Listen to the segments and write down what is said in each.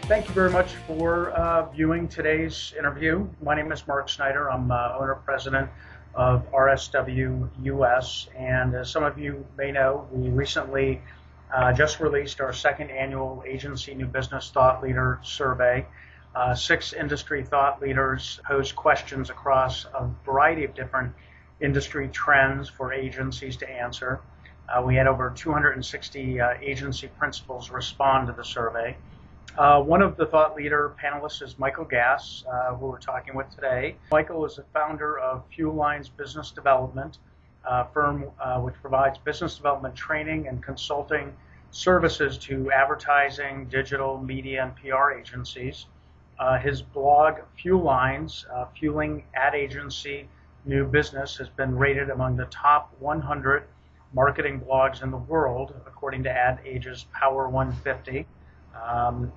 Thank you very much for viewing today's interview. My name is Mark Sneider. I'm owner-president of RSW US, and as some of you may know, we recently just released our second annual Agency New Business Thought Leader Survey. 6 industry thought leaders posed questions across a variety of different industry trends for agencies to answer. We had over 260 agency principals respond to the survey. One of the thought leader panelists is Michael Gass, who we're talking with today. Michael is the founder of Fuel Lines Business Development, a firm which provides business development training and consulting services to advertising, digital, media, and PR agencies. His blog, Fuel Lines, Fueling Ad Agency New Business, has been rated among the top 100 marketing blogs in the world, according to Ad Age's Power 150.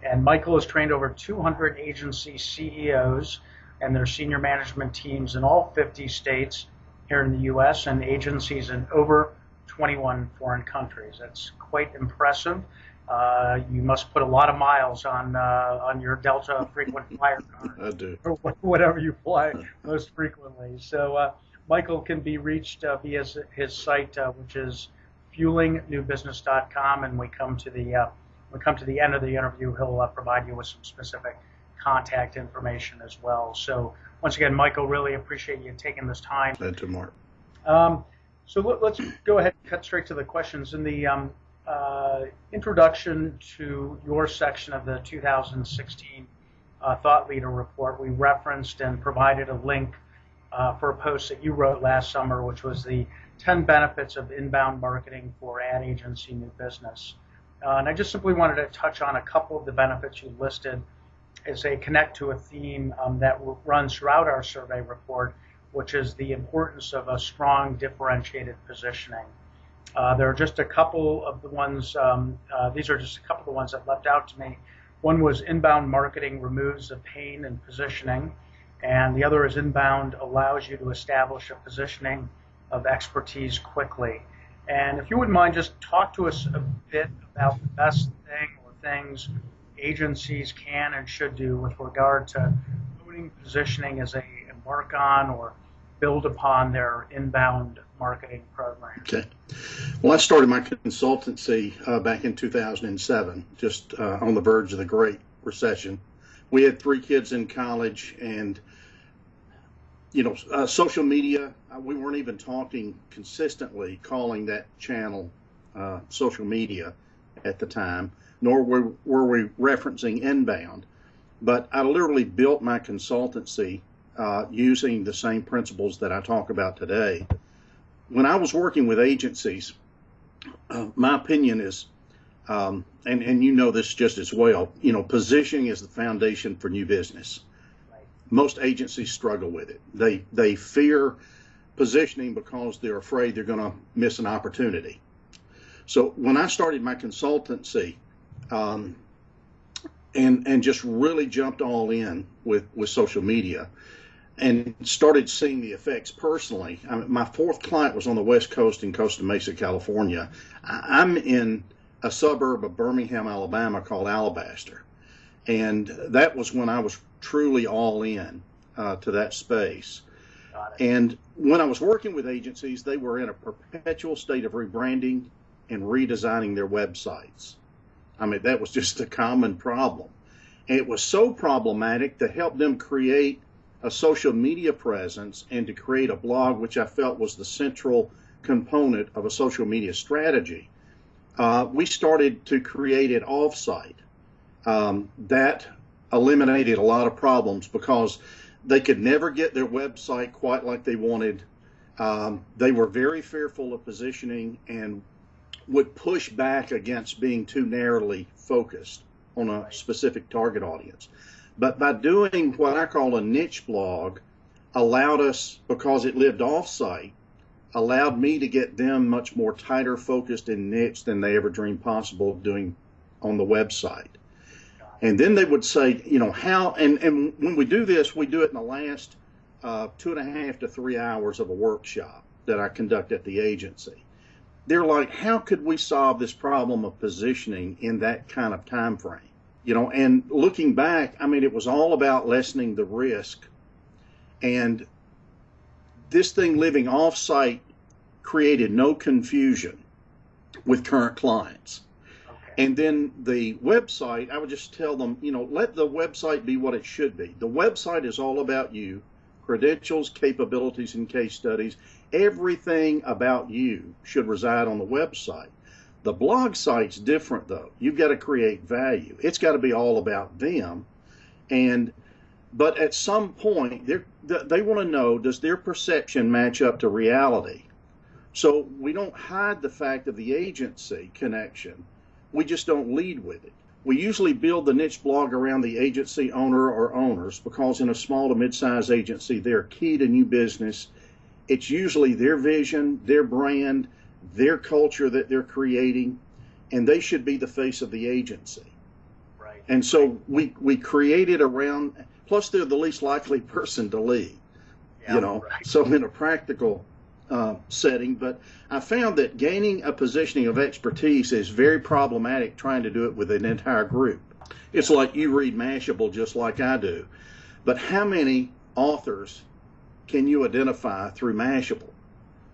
And Michael has trained over 200 agency CEOs and their senior management teams in all 50 states here in the U.S. and agencies in over 21 foreign countries. That's quite impressive. You must put a lot of miles on your Delta frequent flyer card. I do. Or whatever you fly most frequently. So Michael can be reached via his site, which is fuelingnewbusiness.com, and we come to the end of the interview, he'll provide you with some specific contact information as well. So once again, Michael, really appreciate you taking this time. Glad to, Mark. So let's go ahead and cut straight to the questions. In the introduction to your section of the 2016 Thought Leader Report, we referenced and provided a link for a post that you wrote last summer, which was the 10 benefits of inbound marketing for ad agency new business. And I just simply wanted to touch on a couple of the benefits you listed as they connect to a theme that runs throughout our survey report, which is the importance of a strong differentiated positioning. There are just a couple of the ones, these are just a couple of the ones that leapt out to me. One was inbound marketing removes the pain in positioning, and the other is inbound allows you to establish a positioning of expertise quickly. And if you wouldn't mind, just talk to us a bit about the best thing or things agencies can and should do with regard to owning positioning as they embark on or build upon their inbound marketing program. Okay. Well, I started my consultancy back in 2007, just on the verge of the Great Recession. We had 3 kids in college, and social media, we weren't even talking consistently, calling that channel social media at the time, nor were we referencing inbound. But I literally built my consultancy using the same principles that I talk about today. When I was working with agencies, my opinion is, and you know this just as well, positioning is the foundation for new business. Most agencies struggle with it. They fear positioning because they're afraid they're going to miss an opportunity. So when I started my consultancy and just really jumped all in with social media and started seeing the effects personally, my 4th client was on the West Coast in Costa Mesa, California. I'm in a suburb of Birmingham, Alabama called Alabaster. And that was when I was truly all in to that space. And when I was working with agencies, they were in a perpetual state of rebranding and redesigning their websites. I mean, that was just a common problem. And it was so problematic to help them create a social media presence and to create a blog, which I felt was the central component of a social media strategy. We started to create it offsite. That eliminated a lot of problems because they could never get their website quite like they wanted. They were very fearful of positioning and would push back against being too narrowly focused on a specific target audience. But by doing what I call a niche blog, allowed us, because it lived off-site, allowed me to get them much more tighter focused and niche than they ever dreamed possible of doing on the website. And then they would say, how, and when we do this, we do it in the last 2.5 to 3 hours of a workshop that I conduct at the agency. They're like, how could we solve this problem of positioning in that kind of time frame? And looking back, I mean, it was all about lessening the risk. And this thing living off-site created no confusion with current clients. Okay. And then the website, I would just tell them, let the website be what it should be. The website is all about you, credentials, capabilities, and case studies. Everything about you should reside on the website. The blog site's different, though. You've got to create value. It's got to be all about them. But at some point, they want to know, does their perception match up to reality? So we don't hide the fact of the agency connection. We just don't lead with it. We usually build the niche blog around the agency owner or owners because in a small to mid-sized agency, they're key to new business. It's usually their vision, their brand, their culture that they're creating, and they should be the face of the agency. Right. And so we create it around, plus they're the least likely person to leave, Yeah, right. So in a practical setting, but I found that gaining a positioning of expertise is very problematic trying to do it with an entire group. It's like you read Mashable just like I do, but how many authors can you identify through Mashable?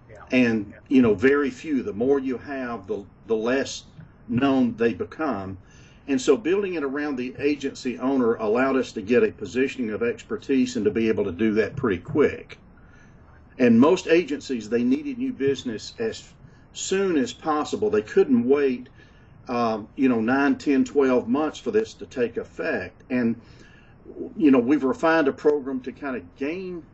Yeah. And, very few. The more you have, the less known they become. And so building it around the agency owner allowed us to get a positioning of expertise and to be able to do that pretty quick. And most agencies, they needed new business as soon as possible. They couldn't wait, 9, 10, 12 months for this to take effect. And, we've refined a program to kind of gain,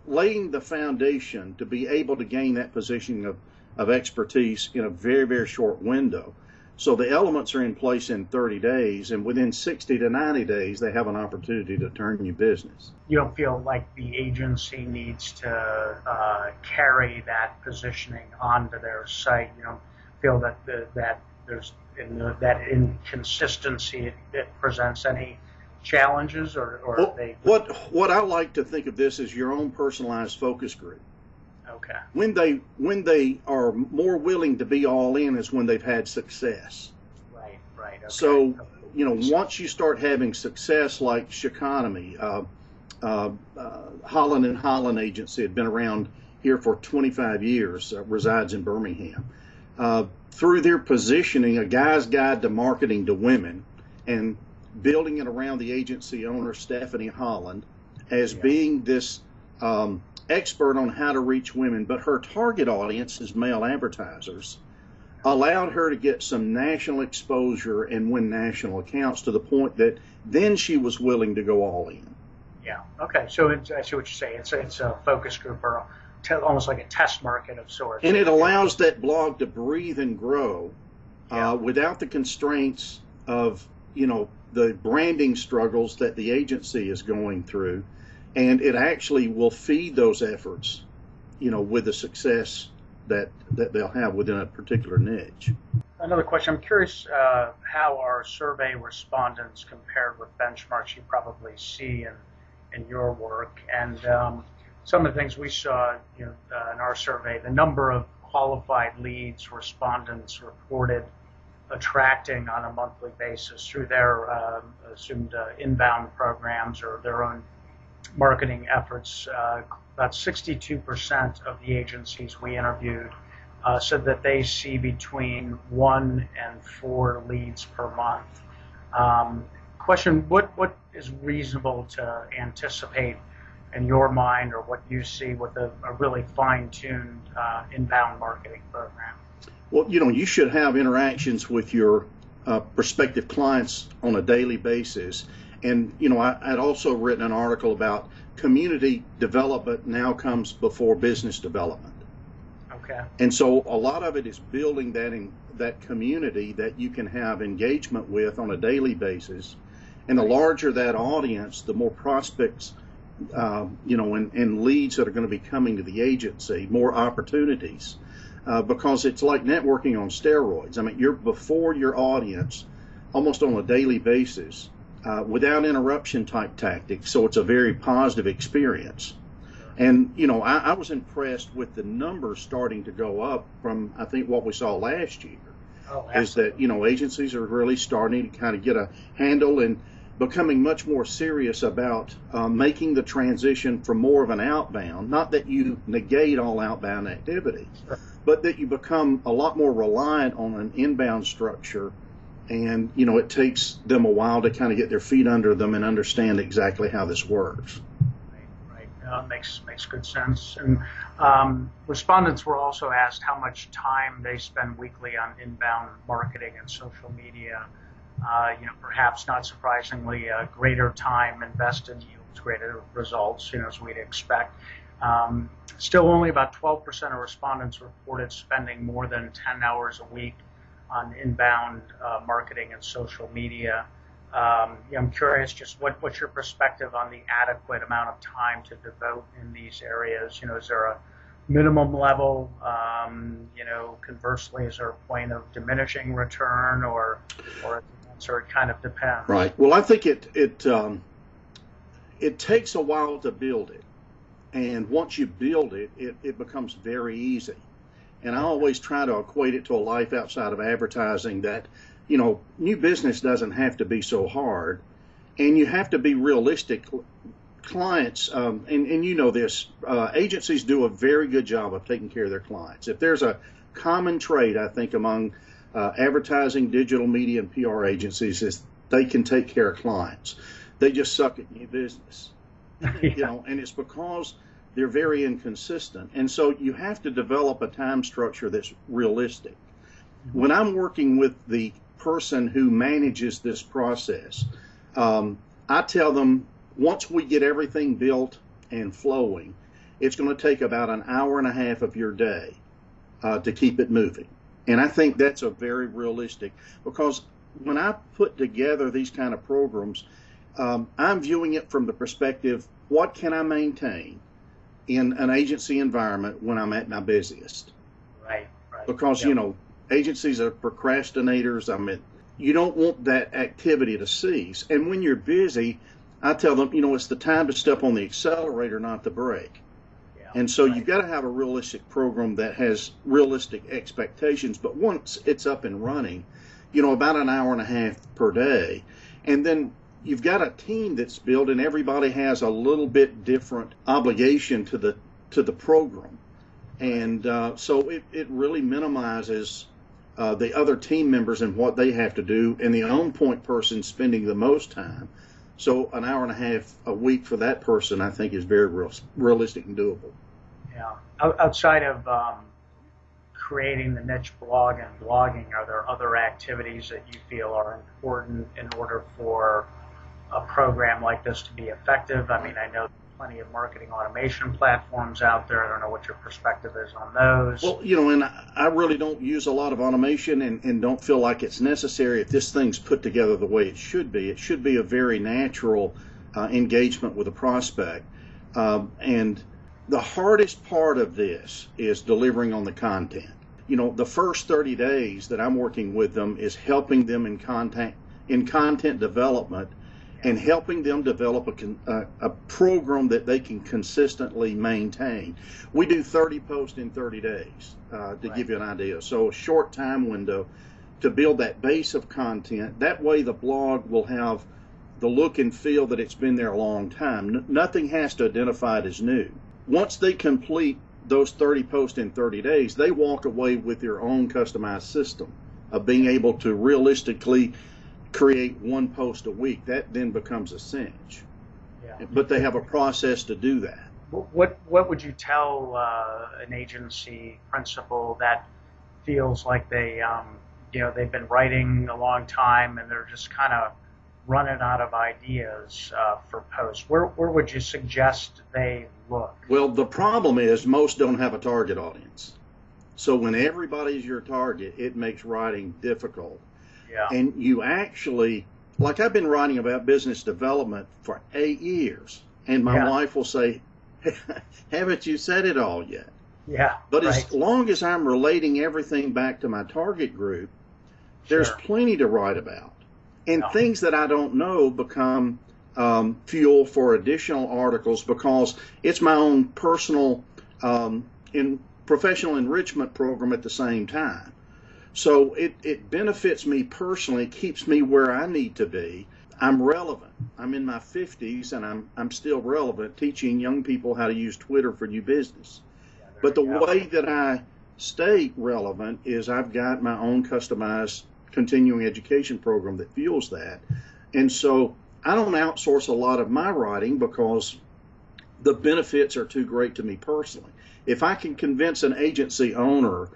laying the foundation to be able to gain that positioning of expertise in a very, very short window. So the elements are in place in 30 days, and within 60 to 90 days, they have an opportunity to turn new business. You don't feel like the agency needs to carry that positioning onto their site. You don't feel that that there's that inconsistency it presents any challenges, or well, they. What I like to think of this as your own personalized focus group. Okay. When they are more willing to be all in is when they've had success. Right. Okay. So, once you start having success like Chiconomy, Holland and Holland Agency had been around here for 25 years, resides in Birmingham. Through their positioning, A Guy's Guide to Marketing to Women, and building it around the agency owner, Stephanie Holland, as being this expert on how to reach women, but her target audience is male advertisers, allowed her to get some national exposure and win national accounts to the point that then she was willing to go all in. Yeah. Okay. So I see what you're saying. It's a focus group or almost like a test market of sorts. And it allows that blog to breathe and grow without the constraints of, the branding struggles that the agency is going through. And it actually will feed those efforts, with the success that they'll have within a particular niche. Another question. I'm curious how our survey respondents compared with benchmarks you probably see in your work. And some of the things we saw in our survey, the number of qualified leads respondents reported attracting on a monthly basis through their assumed inbound programs or their own marketing efforts. About 62% of the agencies we interviewed said that they see between 1 and 4 leads per month. Question, what is reasonable to anticipate in your mind, or what you see with a really fine-tuned inbound marketing program? Well, you should have interactions with your prospective clients on a daily basis. And, I'd also written an article about community development now comes before business development. Okay. And so a lot of it is building that community that you can have engagement with on a daily basis. And the larger that audience, the more prospects, and leads that are going to be coming to the agency, more opportunities. Because it's like networking on steroids. I mean, you're before your audience almost on a daily basis without interruption type tactics. So it's a very positive experience. And, I was impressed with the numbers starting to go up from, I think, what we saw last year. Oh, is that, absolutely. agencies are really starting to kind of get a handle and becoming much more serious about making the transition from more of an outbound, not that you negate all outbound activity, Sure. but that you become a lot more reliant on an inbound structure. And, it takes them a while to kind of get their feet under them and understand exactly how this works. Right, right. Makes good sense. And respondents were also asked how much time they spend weekly on inbound marketing and social media. Perhaps not surprisingly, greater time invested yields greater results, as we'd expect. Still, only about 12% of respondents reported spending more than 10 hours a week on inbound marketing and social media. I'm curious, just what's your perspective on the adequate amount of time to devote in these areas? Is there a minimum level? Conversely, is there a point of diminishing return, or it kind of depends? Right. Well, I think it takes a while to build it, and once you build it, it becomes very easy. And I always try to equate it to a life outside of advertising that, new business doesn't have to be so hard, and you have to be realistic. Clients, and this, agencies do a very good job of taking care of their clients. If there's a common trait, I think, among advertising, digital media, and PR agencies, is they can take care of clients. They just suck at new business, Yeah. and it's because they're very inconsistent. And so you have to develop a time structure that's realistic. When I'm working with the person who manages this process, I tell them once we get everything built and flowing, it's going to take about an hour and a half of your day to keep it moving. And I think that's a very realistic, because when I put together these kind of programs, I'm viewing it from the perspective, what can I maintain in an agency environment when I'm at my busiest? Right, right. Because, Yep. Agencies are procrastinators. You don't want that activity to cease. And when you're busy, I tell them, it's the time to step on the accelerator, not the brake. Yeah, And so right. you've got to have a realistic program that has realistic expectations. But once it's up and running, about an hour and a half per day. And then you've got a team that's built, and everybody has a little bit different obligation to the program. And so it really minimizes the other team members and what they have to do, and the on-point person spending the most time. So an hour and a half a week for that person, I think, is very realistic and doable. Yeah. Outside of creating the niche blog and blogging, are there other activities that you feel are important in order for a program like this to be effective? I mean, I know plenty of marketing automation platforms out there. I don't know what your perspective is on those. Well, and I really don't use a lot of automation and don't feel like it's necessary if this thing's put together the way it should be. It should be a very natural engagement with a prospect. And the hardest part of this is delivering on the content. The first 30 days that I'm working with them is helping them in content development, and helping them develop a program that they can consistently maintain. We do 30 posts in 30 days, to give you an idea. So a short time window to build that base of content. That way the blog will have the look and feel that it's been there a long time. Nothing has to identify it as new. Once they complete those 30 posts in 30 days, they walk away with their own customized system of being able to realistically create one post a week. That then becomes a cinch. Yeah. But they have a process to do that. What would you tell an agency principal that feels like they've been writing a long time and they're just kind of running out of ideas for posts? Where would you suggest they look? Well, the problem is most don't have a target audience. So when everybody's your target, it makes writing difficult. Yeah. And you actually, like, I've been writing about business development for 8 years, and my wife will say, haven't you said it all yet? Yeah. But right. as long as I'm relating everything back to my target group, there's plenty to write about. And things that I don't know become fuel for additional articles, because it's my own personal professional enrichment program at the same time. So it benefits me personally, it keeps me where I need to be. I'm relevant. I'm in my 50s and I'm still relevant, teaching young people how to use Twitter for new business. Yeah, But the there you go. way that I stay relevant is I've got my own customized continuing education program that fuels that. And so I don't outsource a lot of my writing because the benefits are too great to me personally. If I can convince an agency owner,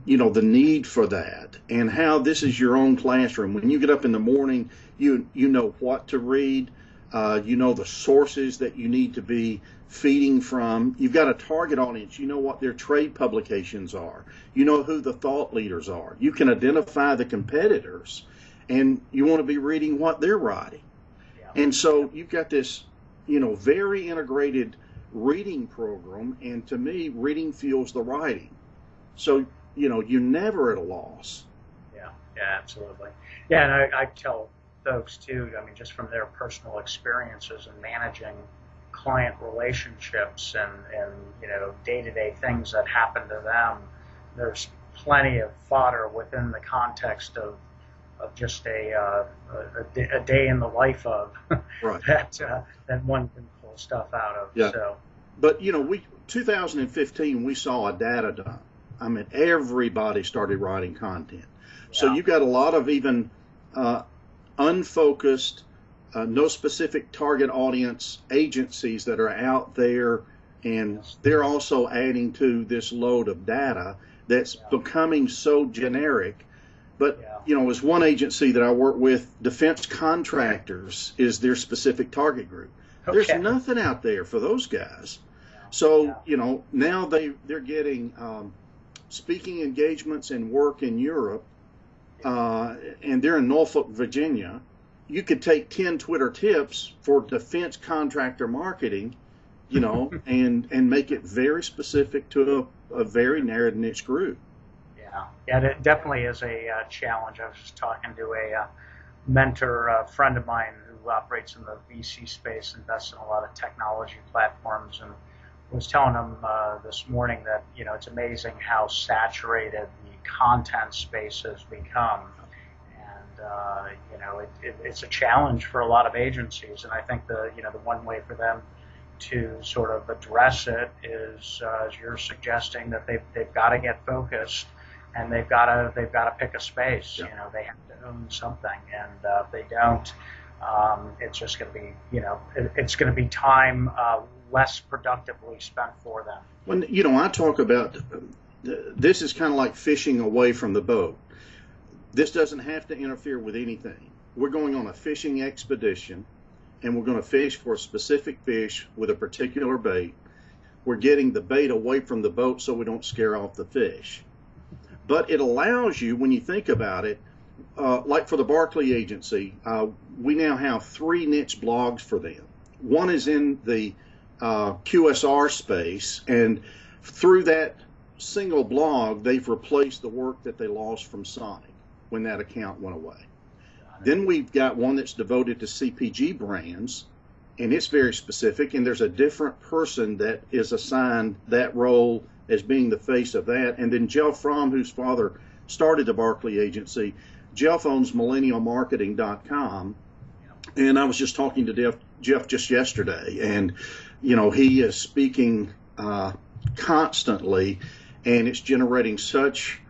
the need for that and how this is your own classroom. When you get up in the morning, you know what to read, you know the sources that you need to be feeding from. You've got a target audience. You know what their trade publications are. You know who the thought leaders are. You can identify the competitors, and you want to be reading what they're writing. Yeah. And so you've got this, very integrated reading program, and to me, reading fuels the writing. So, you're never at a loss. Yeah, absolutely. Yeah, and I tell folks too, I mean, just from their personal experiences in managing client relationships and day-to-day things that happen to them, there's plenty of fodder within the context of just a day in the life of Right. that one can pull stuff out of. Yeah. So, but 2015, we saw a data dump. I mean, everybody started writing content. So you've got a lot of even unfocused, no specific target audience agencies that are out there, and they're also adding to this load of data that's becoming so generic. But, as one agency that I work with, defense contractors is their specific target group. Okay. There's nothing out there for those guys. So, now they're getting speaking engagements and work in Europe, and they're in Norfolk, Virginia. You could take 10 Twitter tips for defense contractor marketing, and make it very specific to a very narrow niche group. Yeah, it definitely is a challenge. I was just talking to a mentor, a friend of mine who operates in the VC space, invests in a lot of technology platforms, and was telling him this morning that it's amazing how saturated the content space has become, and it's a challenge for a lot of agencies. And I think the one way for them to sort of address it is, as you're suggesting, that they've got to get focused. And they've got to pick a space. Yeah. They have to own something, and if they don't, it's just going to be it's going to be time less productively spent for them. When I talk about this is kind of like fishing away from the boat. This doesn't have to interfere with anything. We're going on a fishing expedition, and we're going to fish for a specific fish with a particular bait. We're getting the bait away from the boat so we don't scare off the fish. But it allows you, when you think about it, like for the Barclay Agency, we now have 3 niche blogs for them. One is in the QSR space, and through that single blog, they've replaced the work that they lost from Sonic when that account went away. Then we've got one that's devoted to CPG brands, and it's very specific, and there's a different person that is assigned that role as being the face of that. And then Jeff Fromm, whose father started the Barclay Agency, Jeff owns millennialmarketing.com. And I was just talking to Jeff just yesterday, and he is speaking constantly, and it's generating such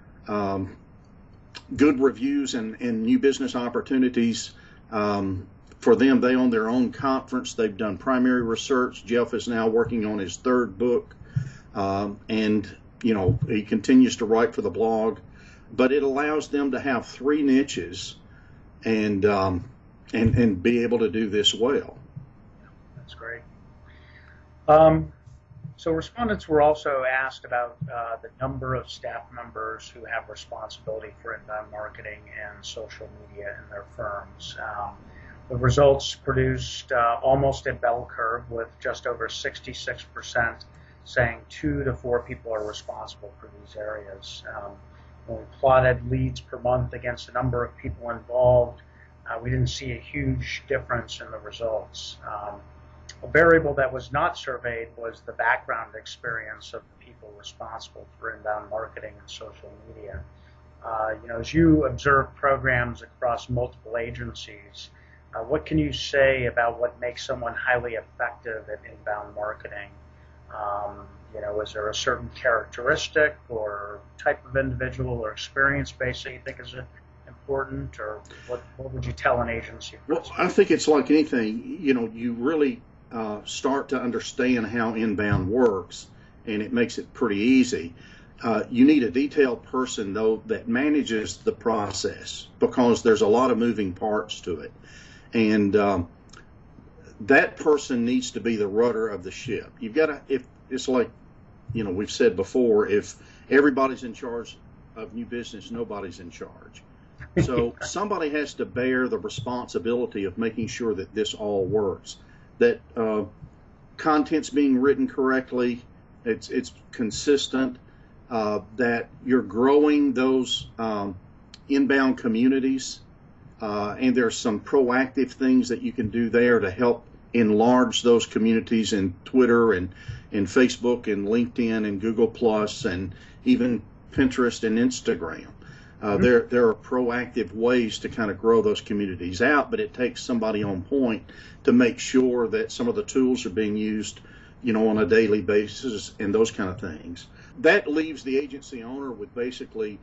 good reviews and new business opportunities for them. They own their own conference. They've done primary research. Jeff is now working on his 3rd book. And he continues to write for the blog, but it allows them to have 3 niches and be able to do this well. That's great. So respondents were also asked about the number of staff members who have responsibility for inbound marketing and social media in their firms. The results produced almost a bell curve, with just over 66% saying 2 to 4 people are responsible for these areas. When we plotted leads per month against the number of people involved, we didn't see a huge difference in the results. A variable that was not surveyed was the background experience of the people responsible for inbound marketing and social media. As you observe programs across multiple agencies, what can you say about what makes someone highly effective at inbound marketing? Is there a certain characteristic or type of individual or experience base that you think is important, or what would you tell an agency? Well, I think it's like anything. You really start to understand how inbound works, and it makes it pretty easy. You need a detailed person, though, that manages the process, because there's a lot of moving parts to it. And that person needs to be the rudder of the ship. You've got to, if it's like, we've said before, if everybody's in charge of new business, nobody's in charge. So somebody has to bear the responsibility of making sure that this all works, that content's being written correctly, it's consistent, that you're growing those inbound communities, and there's some proactive things that you can do there to help enlarge those communities in Twitter and Facebook and LinkedIn and Google Plus and even Pinterest and Instagram. There are proactive ways to kind of grow those communities out, but it takes somebody on point to make sure that some of the tools are being used, on a daily basis and those kind of things. That leaves the agency owner with basically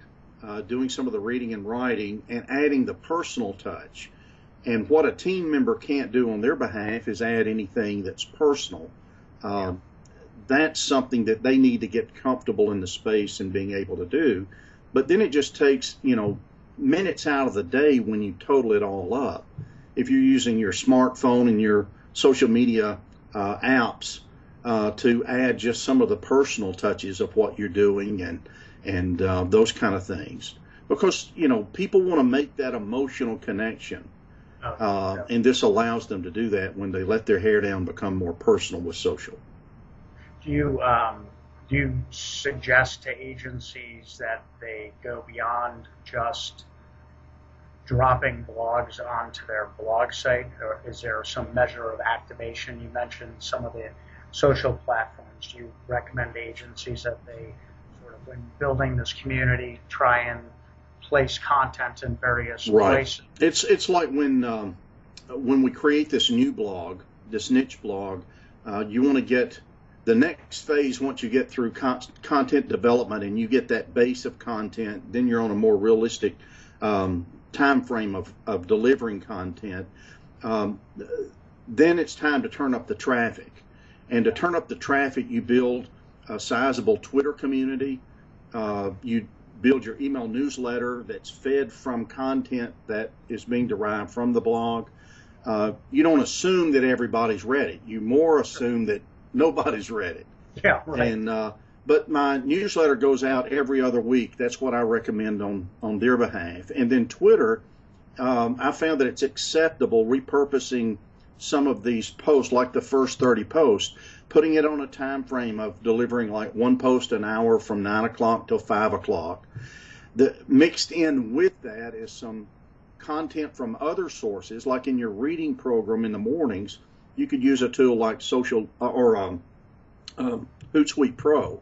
doing some of the reading and writing and adding the personal touch. And what a team member can't do on their behalf is add anything that's personal. That's something that they need to get comfortable in the space and being able to do. But then it just takes, minutes out of the day when you total it all up. If you're using your smartphone and your social media apps to add just some of the personal touches of what you're doing and those kind of things. Because, people want to make that emotional connection. And this allows them to do that when they let their hair down, become more personal with social. Do you suggest to agencies that they go beyond just dropping blogs onto their blog site, or is there some measure of activation? You mentioned some of the social platforms. Do you recommend agencies that they sort of, when building this community, try and place content in various places? It's like when we create this new blog, this niche blog, you want to get the next phase. Once you get through content development and you get that base of content, then you're on a more realistic time frame of delivering content. Then it's time to turn up the traffic. And to turn up the traffic, you build a sizable Twitter community. You build your email newsletter that's fed from content that is being derived from the blog. You don't assume that everybody's read it. You more assume that nobody's read it. Yeah, right. And but my newsletter goes out every other week. That's what I recommend on their behalf. And then Twitter, I found that it's acceptable repurposing some of these posts, like the first 30 posts, putting it on a time frame of delivering like one post an hour from 9 o'clock till 5 o'clock. Mixed in with that is some content from other sources, like in your reading program in the mornings. You could use a tool like Social or Hootsuite Pro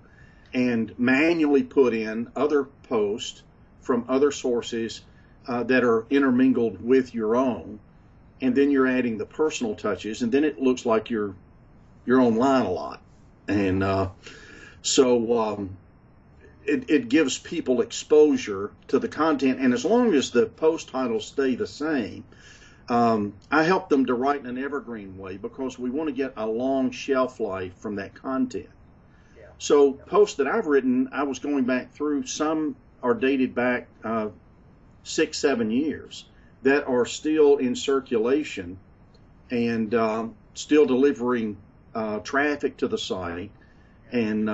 and manually put in other posts from other sources that are intermingled with your own, and then you're adding the personal touches, and then it looks like you're online a lot. And so it gives people exposure to the content, and as long as the post titles stay the same, I help them to write in an evergreen way, because we want to get a long shelf life from that content. Yeah. So posts that I've written, I was going back through, some are dated back 6-7 years, that are still in circulation and still delivering traffic to the site, and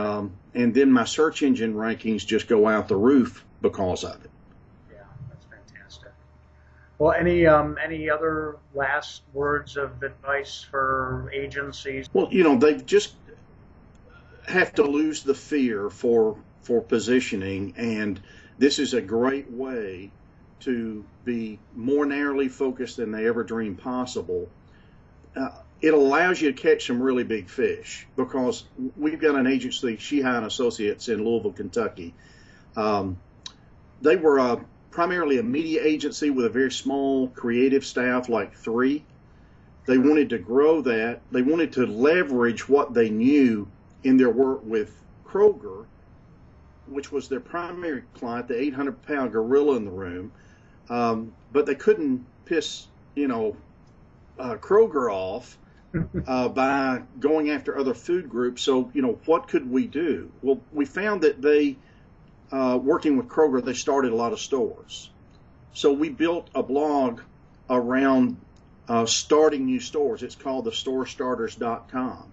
then my search engine rankings just go out the roof because of it. Yeah, that's fantastic. Well, any other last words of advice for agencies? Well, they just have to lose the fear for positioning, and this is a great way to be more narrowly focused than they ever dreamed possible. It allows you to catch some really big fish, because we've got an agency, Sheehan Associates in Louisville, Kentucky. They were primarily a media agency with a very small creative staff, like 3. They wanted to grow that. They wanted to leverage what they knew in their work with Kroger, which was their primary client, the 800-pound gorilla in the room. But they couldn't piss, Kroger off by going after other food groups. So, what could we do? Well, we found that they, working with Kroger, they started a lot of stores. So we built a blog around starting new stores. It's called thestorestarters.com.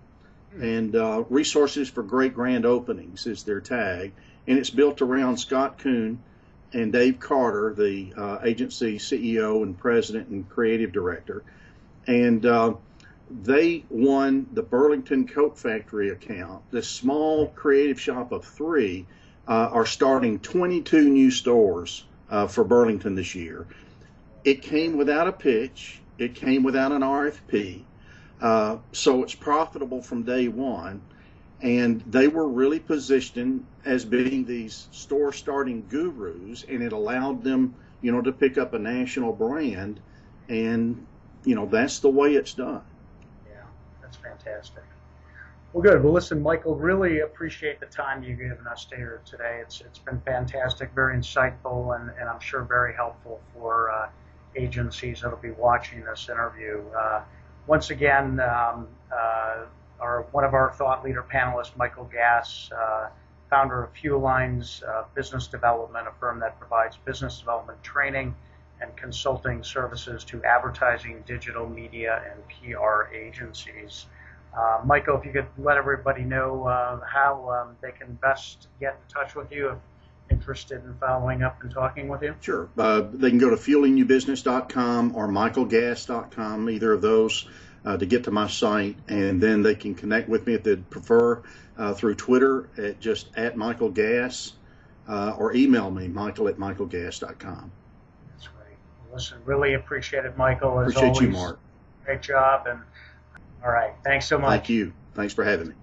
And resources for great grand openings is their tag. And it's built around Scott Kuhn and Dave Carter, the agency CEO and president and creative director. And they won the Burlington Coat Factory account. This small creative shop of 3 are starting 22 new stores for Burlington this year. It came without a pitch. It came without an RFP. So it's profitable from day one. And they were really positioned as being these store starting gurus, and it allowed them, to pick up a national brand. And, that's the way it's done. Yeah, that's fantastic. Well, good. Well, listen, Michael, really appreciate the time you've given us here today. It's been fantastic, very insightful, and I'm sure very helpful for agencies that will be watching this interview. Once again, one of our thought leader panelists, Michael Gass, founder of Fuel Lines Business Development, a firm that provides business development training and consulting services to advertising, digital media, and PR agencies. Michael, if you could let everybody know how they can best get in touch with you if interested in following up and talking with you. Sure. They can go to fuelingnewbusiness.com or michaelgass.com, either of those, to get to my site, and then they can connect with me if they'd prefer through Twitter at just @MichaelGass, or email me, michael@michaelgass.com. That's great. Listen, really appreciate it, Michael. As Appreciate always, you, Mark. Great job. And all right, thanks so much. Thank you. Thanks for having me.